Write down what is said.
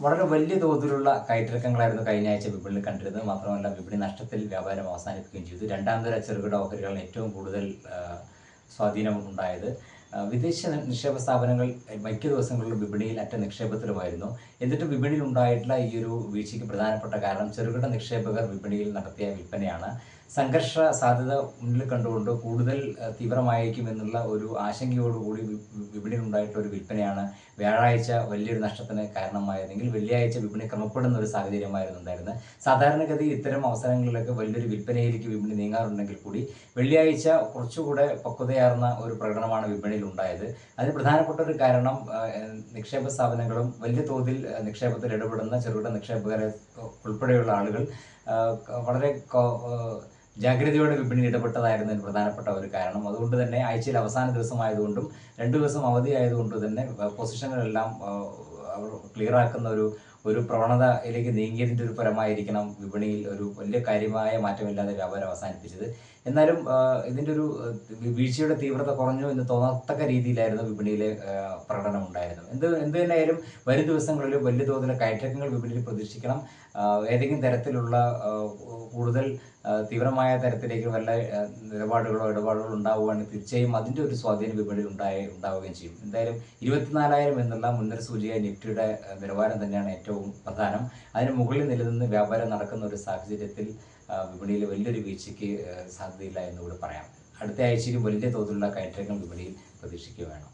വളരെ വലിയ തോതിലുള്ള കയറ്റിറക്കങ്ങളായിരുന്നു കഴിഞ്ഞ ആഴ്ച വിപണിയിൽ കണ്ടിരുന്നത്. മാത്രമല്ല വിപണി നഷ്ടത്തിൽ വ്യാപാരം അവസാനിപ്പിക്കുകയും ചെയ്തു. രണ്ടാം തര ചെറുകിട ഓഹരികളാണ് ഏറ്റവും കൂടുതൽ സ്വാധീനം ഉണ്ടായത്. വിദേശ നിക്ഷേപ സ്ഥാപനങ്ങൾ മിക്ക ദിവസങ്ങളിലും വിപണിയിൽ അറ്റ നിക്ഷേപത്തിലുമായിരുന്നു. എന്നിട്ടും വിപണിയിൽ ഉണ്ടായിട്ടുള്ള ഈ ഒരു വീഴ്ചയ്ക്ക് പ്രധാനപ്പെട്ട കാരണം ചെറുകിട നിക്ഷേപകർ വിപണിയിൽ നടത്തിയ വിൽപ്പനയാണ്. സംഘർഷ സാധ്യത മുന്നിൽ കണ്ടുകൊണ്ട് കൂടുതൽ തീവ്രമായിരിക്കുമെന്നുള്ള ഒരു ആശങ്കയോടുകൂടി വിപണിയിൽ ഉണ്ടായിട്ടുള്ള ഒരു വിൽപ്പനയാണ് വ്യാഴാഴ്ച വലിയൊരു നഷ്ടത്തിന് കാരണമായതെങ്കിൽ വെള്ളിയാഴ്ച വിപണി ക്രമപ്പെടുന്ന ഒരു സാഹചര്യമായിരുന്നു ഉണ്ടായിരുന്നത്. സാധാരണഗതി ഇത്തരം അവസരങ്ങളിലൊക്കെ വലിയൊരു വിൽപ്പനയിലേക്ക് വിപണി നീങ്ങാറുണ്ടെങ്കിൽ കൂടി വെള്ളിയാഴ്ച കുറച്ചുകൂടെ പക്വതയാർന്ന ഒരു പ്രകടനമാണ് വിപണിയിൽ ഉണ്ടായത്. അതിന് പ്രധാനപ്പെട്ട ഒരു കാരണം നിക്ഷേപ സ്ഥാപനങ്ങളും വലിയ തോതിൽ നിക്ഷേപത്തിൽ ഇടപെടുന്ന ചെറുകിട നിക്ഷേപകരെ ഉൾപ്പെടെയുള്ള ആളുകൾ വളരെ ജാഗ്രതയോടെ വിപണിയിൽ ഇടപെട്ടതായിരുന്നതിന് പ്രധാനപ്പെട്ട ഒരു കാരണം. അതുകൊണ്ട് തന്നെ ആഴ്ചയിൽ അവസാന ദിവസമായതുകൊണ്ടും 2 ദിവസം അവധി ആയതുകൊണ്ട് തന്നെ പൊസിഷനുകളെല്ലാം ക്ലിയർ ആക്കുന്ന ഒരു പ്രവണതയിലേക്ക് നീങ്ങിയതിൻ്റെ ഒരു ഫലമായിരിക്കണം വിപണിയിൽ ഒരു വലിയ കാര്യമായ മാറ്റമില്ലാതെ വ്യാപാരം അവസാനിപ്പിച്ചത്. എന്നാലും ഇതിൻ്റെ ഒരു വീഴ്ചയുടെ തീവ്രത കുറഞ്ഞു എന്ന് തോന്നത്തക്ക രീതിയിലായിരുന്നു വിപണിയിലെ പ്രകടനം ഉണ്ടായിരുന്നത്. എന്ത് തന്നെയായാലും വരും ദിവസങ്ങളിൽ വലിയ തോതിലെ കയറ്റങ്ങൾ വിപണിയിൽ പ്രതീക്ഷിക്കണം. ഏതെങ്കിലും തരത്തിലുള്ള കൂടുതൽ തീവ്രമായ തരത്തിലേക്ക് വല്ല നിലപാടുകളോ ഇടപാടുകളോ ഉണ്ടാവുകയാണെങ്കിൽ തീർച്ചയായും അതിൻ്റെ ഒരു സ്വാധീനം വിപണിയിൽ ഉണ്ടാവുകയും ചെയ്യും. എന്തായാലും 24,000 എന്നുള്ള മുൻനിര സൂചിക നിഫ്റ്റിയുടെ നിലവാരം തന്നെയാണ് ഏറ്റവും പ്രധാനം. അതിന് മുകളിൽ നിലനിന്ന് വ്യാപാരം നടക്കുന്ന ഒരു സാഹചര്യത്തിൽ വിപണിയിൽ വലിയൊരു വീഴ്ചയ്ക്ക് സാധ്യതയില്ല എന്നുകൂടി പറയാം. അടുത്ത ആഴ്ചയിൽ വലിയ തോതിലുള്ള കയറ്റങ്ങൾ വിപണിയിൽ പ്രതീക്ഷിക്കുക വേണം.